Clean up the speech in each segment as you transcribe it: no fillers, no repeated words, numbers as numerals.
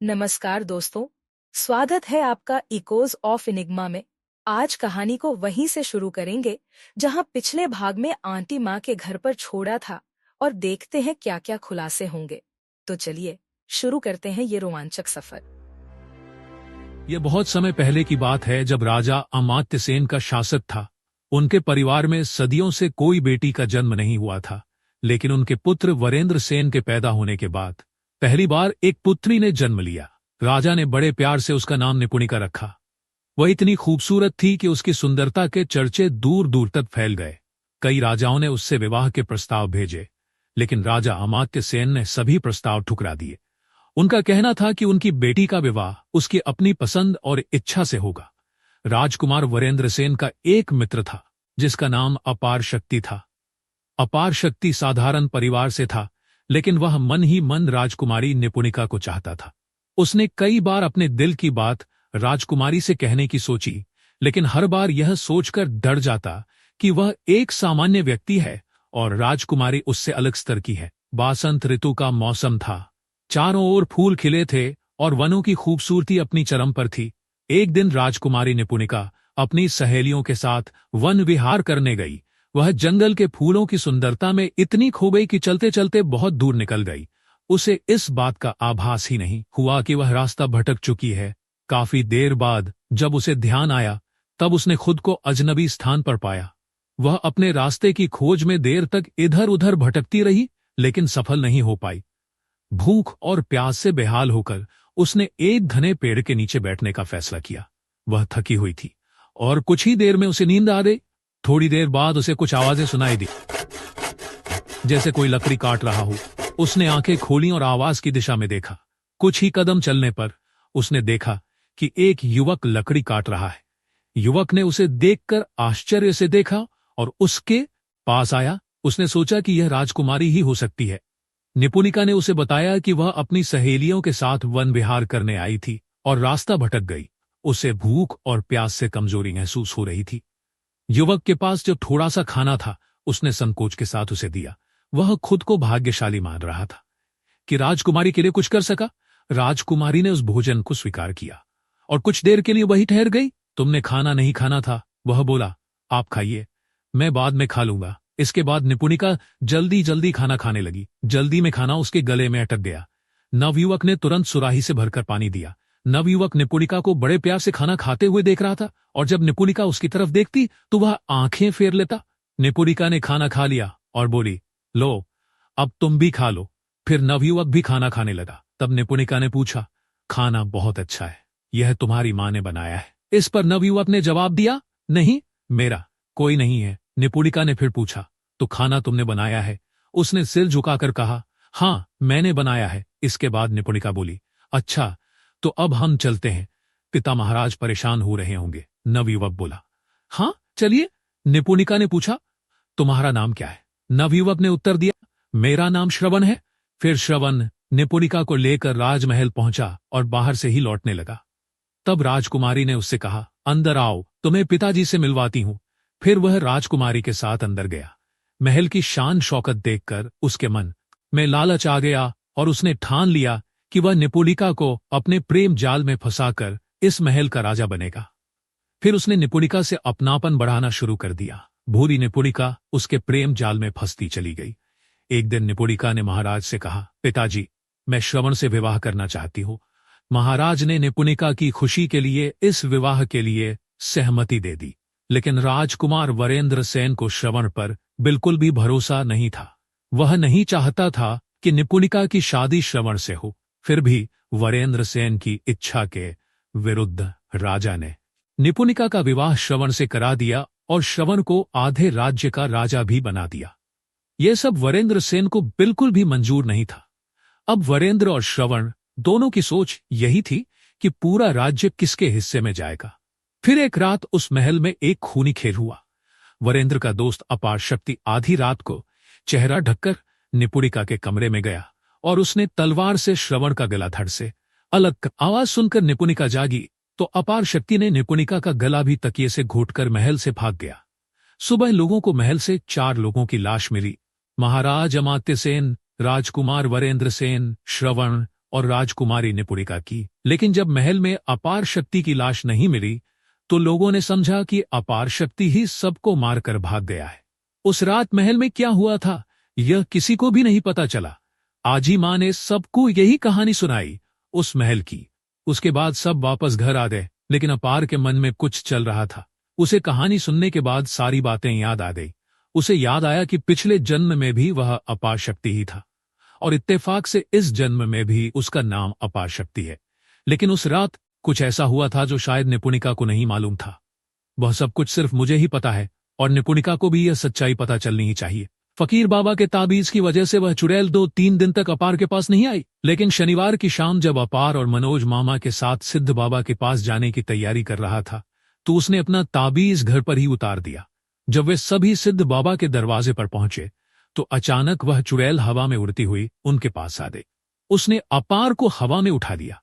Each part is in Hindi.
नमस्कार दोस्तों, स्वागत है आपका इकोज ऑफ इनिग्मा में। आज कहानी को वहीं से शुरू करेंगे जहां पिछले भाग में आंटी माँ के घर पर छोड़ा था और देखते हैं क्या क्या खुलासे होंगे। तो चलिए शुरू करते हैं ये रोमांचक सफर। ये बहुत समय पहले की बात है जब राजा अमात्य सेन का शासक था। उनके परिवार में सदियों से कोई बेटी का जन्म नहीं हुआ था, लेकिन उनके पुत्र वरेंद्र सेन के पैदा होने के बाद पहली बार एक पुत्री ने जन्म लिया। राजा ने बड़े प्यार से उसका नाम निपुणिका रखा। वह इतनी खूबसूरत थी कि उसकी सुंदरता के चर्चे दूर दूर तक फैल गए। कई राजाओं ने उससे विवाह के प्रस्ताव भेजे, लेकिन राजा अमात्य सेन ने सभी प्रस्ताव ठुकरा दिए। उनका कहना था कि उनकी बेटी का विवाह उसकी अपनी पसंद और इच्छा से होगा। राजकुमार वरेंद्र सेन का एक मित्र था जिसका नाम अपार शक्ति था। अपार शक्ति साधारण परिवार से था, लेकिन वह मन ही मन राजकुमारी निपुणिका को चाहता था। उसने कई बार अपने दिल की बात राजकुमारी से कहने की सोची, लेकिन हर बार यह सोचकर डर जाता कि वह एक सामान्य व्यक्ति है और राजकुमारी उससे अलग स्तर की है। बसंत ऋतु का मौसम था। चारों ओर फूल खिले थे और वनों की खूबसूरती अपनी चरम पर थी। एक दिन राजकुमारी निपुणिका अपनी सहेलियों के साथ वन विहार करने गई। वह जंगल के फूलों की सुंदरता में इतनी खो गई कि चलते चलते बहुत दूर निकल गई। उसे इस बात का आभास ही नहीं हुआ कि वह रास्ता भटक चुकी है। काफी देर बाद जब उसे ध्यान आया, तब उसने खुद को अजनबी स्थान पर पाया। वह अपने रास्ते की खोज में देर तक इधर उधर भटकती रही, लेकिन सफल नहीं हो पाई। भूख और प्यास से बेहाल होकर उसने एक घने पेड़ के नीचे बैठने का फैसला किया। वह थकी हुई थी और कुछ ही देर में उसे नींद आ गई। थोड़ी देर बाद उसे कुछ आवाजें सुनाई दी, जैसे कोई लकड़ी काट रहा हो। उसने आंखें खोली और आवाज की दिशा में देखा। कुछ ही कदम चलने पर उसने देखा कि एक युवक लकड़ी काट रहा है। युवक ने उसे देखकर आश्चर्य से देखा और उसके पास आया। उसने सोचा कि यह राजकुमारी ही हो सकती है। निपुणिका ने उसे बताया कि वह अपनी सहेलियों के साथ वन विहार करने आई थी और रास्ता भटक गई। उसे भूख और प्यास से कमजोरी महसूस हो रही थी। युवक के पास जो थोड़ा सा खाना था, उसने संकोच के साथ उसे दिया। वह खुद को भाग्यशाली मान रहा था कि राजकुमारी के लिए कुछ कर सका। राजकुमारी ने उस भोजन को स्वीकार किया और कुछ देर के लिए वही ठहर गई। तुमने खाना नहीं खाना था, वह बोला। आप खाइए, मैं बाद में खा लूंगा। इसके बाद निपुणिका जल्दी जल्दी खाना खाने लगी। जल्दी में खाना उसके गले में अटक गया। नवयुवक ने तुरंत सुराही से भरकर पानी दिया। नवयुवक निपुणिका को बड़े प्यार से खाना खाते हुए देख रहा था और जब निपुणिका उसकी तरफ देखती तो वह आंखें फेर लेता। निपुणिका ने खाना खा लिया और बोली, लो, अब तुम भी खा लो। फिर नवयुवक भी खाना खाने लगा। तब निपुणिका ने पूछा, खाना बहुत अच्छा है, यह तुम्हारी माँ ने बनाया है? इस पर नवयुवक ने जवाब दिया, नहीं, मेरा कोई नहीं है। निपुणिका ने फिर पूछा, तो खाना तुमने बनाया है? उसने सिर झुकाकर कहा, हाँ, मैंने बनाया है। इसके बाद निपुणिका बोली, अच्छा, तो अब हम चलते हैं, पिता महाराज परेशान हो रहे होंगे। नवयुवक बोला, हाँ चलिए। निपुणिका ने पूछा, तुम्हारा नाम क्या है? नवयुवक ने उत्तर दिया, मेरा नाम श्रवण है। फिर श्रवण निपुणिका को लेकर राजमहल पहुंचा और बाहर से ही लौटने लगा। तब राजकुमारी ने उससे कहा, अंदर आओ, तुम्हें पिताजी से मिलवाती हूं। फिर वह राजकुमारी के साथ अंदर गया। महल की शान शौकत देखकर उसके मन में लालच आ गया और उसने ठान लिया कि वह निपुणिका को अपने प्रेम जाल में फंसाकर इस महल का राजा बनेगा। फिर उसने निपुणिका से अपनापन बढ़ाना शुरू कर दिया। भूरी निपुणिका उसके प्रेम जाल में फंसती चली गई। एक दिन निपुणिका ने महाराज से कहा, पिताजी, मैं श्रवण से विवाह करना चाहती हूँ। महाराज ने निपुणिका की खुशी के लिए इस विवाह के लिए सहमति दे दी, लेकिन राजकुमार वरेंद्र सेन को श्रवण पर बिल्कुल भी भरोसा नहीं था। वह नहीं चाहता था कि निपुणिका की शादी श्रवण से हो। फिर भी वरेंद्र सेन की इच्छा के विरुद्ध राजा ने निपुणिका का विवाह श्रवण से करा दिया और श्रवण को आधे राज्य का राजा भी बना दिया। यह सब वरेंद्र सेन को बिल्कुल भी मंजूर नहीं था। अब वरेंद्र और श्रवण दोनों की सोच यही थी कि पूरा राज्य किसके हिस्से में जाएगा। फिर एक रात उस महल में एक खूनी खेल हुआ। वरेंद्र का दोस्त अपार शक्ति आधी रात को चेहरा ढककर निपुणिका के कमरे में गया और उसने तलवार से श्रवण का गला धड़ से अलग कर। आवाज सुनकर निपुणिका जागी तो अपार शक्ति ने निपुणिका का गला भी तकिए से घोंटकर महल से भाग गया। सुबह लोगों को महल से 4 लोगों की लाश मिली। महाराज अमात्य सेन, राजकुमार वरेंद्र सेन, श्रवण और राजकुमारी निपुणिका की। लेकिन जब महल में अपार शक्ति की लाश नहीं मिली तो लोगों ने समझा कि अपार शक्ति ही सबको मारकर भाग गया है। उस रात महल में क्या हुआ था यह किसी को भी नहीं पता चला। आजी माँ ने सबको यही कहानी सुनाई उस महल की। उसके बाद सब वापस घर आ गए, लेकिन अपार के मन में कुछ चल रहा था। उसे कहानी सुनने के बाद सारी बातें याद आ गई। उसे याद आया कि पिछले जन्म में भी वह अपार शक्ति ही था और इत्तेफाक से इस जन्म में भी उसका नाम अपार शक्ति है। लेकिन उस रात कुछ ऐसा हुआ था जो शायद निपुणिका को नहीं मालूम था। वह सब कुछ सिर्फ मुझे ही पता है और निपुणिका को भी यह सच्चाई पता चलनी ही चाहिए। फकीर बाबा के ताबीज की वजह से वह चुड़ैल 2-3 दिन तक अपार के पास नहीं आई, लेकिन शनिवार की शाम जब अपार और मनोज मामा के साथ सिद्ध बाबा के पास जाने की तैयारी कर रहा था तो उसने अपना ताबीज घर पर ही उतार दिया। जब वे सभी सिद्ध बाबा के दरवाजे पर पहुंचे तो अचानक वह चुड़ैल हवा में उड़ती हुई उनके पास आ गई। उसने अपार को हवा में उठा लिया।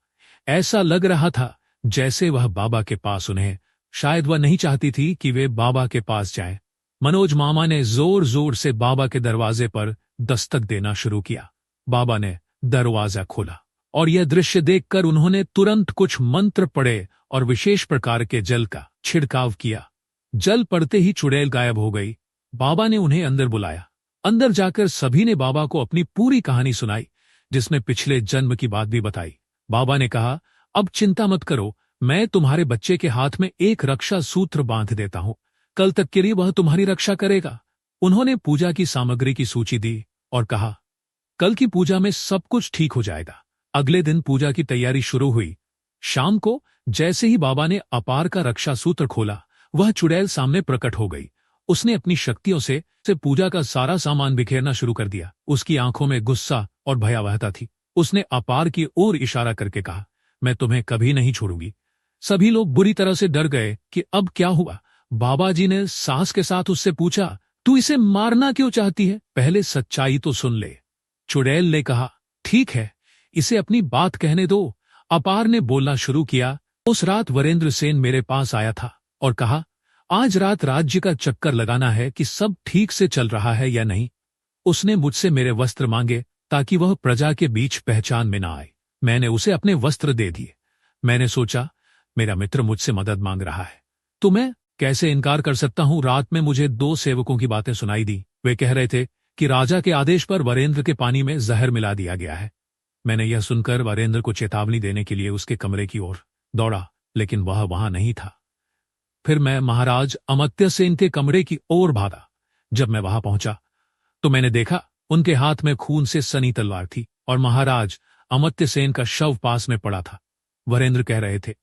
ऐसा लग रहा था जैसे वह बाबा के पास उन्हें, शायद वह नहीं चाहती थी कि वे बाबा के पास जाएं। मनोज मामा ने जोर जोर से बाबा के दरवाजे पर दस्तक देना शुरू किया। बाबा ने दरवाजा खोला और यह दृश्य देखकर उन्होंने तुरंत कुछ मंत्र पढ़े और विशेष प्रकार के जल का छिड़काव किया। जल पड़ते ही चुड़ैल गायब हो गई। बाबा ने उन्हें अंदर बुलाया। अंदर जाकर सभी ने बाबा को अपनी पूरी कहानी सुनाई, जिसमें पिछले जन्म की बात भी बताई। बाबा ने कहा, अब चिंता मत करो, मैं तुम्हारे बच्चे के हाथ में एक रक्षा सूत्र बांध देता हूं। कल तक के लिए वह तुम्हारी रक्षा करेगा। उन्होंने पूजा की सामग्री की सूची दी और कहा, कल की पूजा में सब कुछ ठीक हो जाएगा। अगले दिन पूजा की तैयारी शुरू हुई। शाम को जैसे ही बाबा ने अपार का रक्षा सूत्र खोला, वह चुड़ैल सामने प्रकट हो गई। उसने अपनी शक्तियों से पूजा का सारा सामान बिखेरना शुरू कर दिया। उसकी आंखों में गुस्सा और भयावहता थी। उसने अपार की ओर इशारा करके कहा, मैं तुम्हें कभी नहीं छोड़ूंगी। सभी लोग बुरी तरह से डर गए कि अब क्या हुआ। बाबा जी ने साहस के साथ उससे पूछा, तू इसे मारना क्यों चाहती है? पहले सच्चाई तो सुन ले। चुड़ैल ने कहा, ठीक है, इसे अपनी बात कहने दो। अपार ने बोलना शुरू किया, उस रात वरेंद्र सेन मेरे पास आया था और कहा, आज रात राज्य का चक्कर लगाना है कि सब ठीक से चल रहा है या नहीं। उसने मुझसे मेरे वस्त्र मांगे ताकि वह प्रजा के बीच पहचान में ना आए। मैंने उसे अपने वस्त्र दे दिए। मैंने सोचा, मेरा मित्र मुझसे मदद मांग रहा है तो मैं कैसे इनकार कर सकता हूं। रात में मुझे 2 सेवकों की बातें सुनाई दी। वे कह रहे थे कि राजा के आदेश पर वरेंद्र के पानी में जहर मिला दिया गया है। मैंने यह सुनकर वरेंद्र को चेतावनी देने के लिए उसके कमरे की ओर दौड़ा, लेकिन वह वहां नहीं था। फिर मैं महाराज अमर्त्य सेन के कमरे की ओर भागा। जब मैं वहां पहुंचा तो मैंने देखा उनके हाथ में खून से सनी तलवार थी और महाराज अमर्त्य सेन का शव पास में पड़ा था। वरेंद्र कह रहे थे,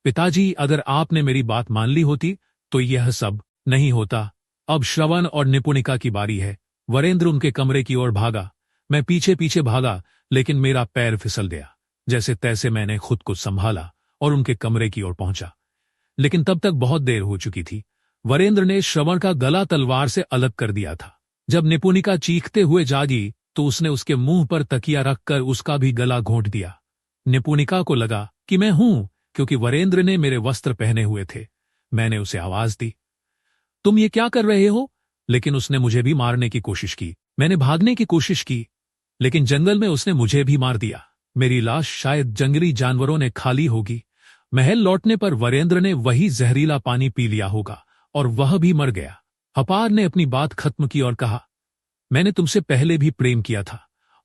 पिताजी, अगर आपने मेरी बात मान ली होती तो यह सब नहीं होता। अब श्रवण और निपुणिका की बारी है। वरेंद्र उनके कमरे की ओर भागा। मैं पीछे पीछे भागा, लेकिन मेरा पैर फिसल गया। जैसे तैसे मैंने खुद को संभाला और उनके कमरे की ओर पहुंचा, लेकिन तब तक बहुत देर हो चुकी थी। वरेंद्र ने श्रवण का गला तलवार से अलग कर दिया था। जब निपुणिका चीखते हुए जागी तो उसने उसके मुंह पर तकिया रखकर उसका भी गला घोंट दिया। निपुणिका को लगा कि मैं हूं, क्योंकि वरेंद्र ने मेरे वस्त्र पहने हुए थे। मैंने उसे आवाज दी, तुम ये क्या कर रहे हो? लेकिन उसने मुझे भी मारने की कोशिश की। मैंने भागने की कोशिश की, लेकिन जंगल में उसने मुझे भी मार दिया। मेरी लाश शायद जंगली जानवरों ने खा ली होगी। महल लौटने पर वरेंद्र ने वही जहरीला पानी पी लिया होगा और वह भी मर गया। अपार ने अपनी बात खत्म की और कहा, मैंने तुमसे पहले भी प्रेम किया था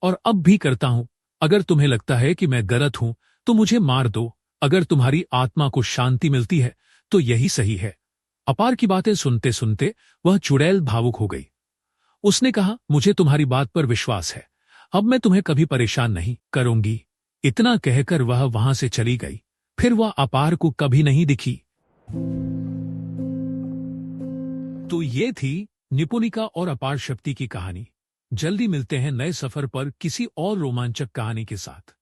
और अब भी करता हूं। अगर तुम्हें लगता है कि मैं गलत हूं तो मुझे मार दो। अगर तुम्हारी आत्मा को शांति मिलती है तो यही सही है। अपार की बातें सुनते सुनते वह चुड़ैल भावुक हो गई। उसने कहा, मुझे तुम्हारी बात पर विश्वास है। अब मैं तुम्हें कभी परेशान नहीं करूंगी। इतना कहकर वह वहां से चली गई। फिर वह अपार को कभी नहीं दिखी। तो ये थी निपुणिका और अपार शक्ति की कहानी। जल्दी मिलते हैं नए सफर पर किसी और रोमांचक कहानी के साथ।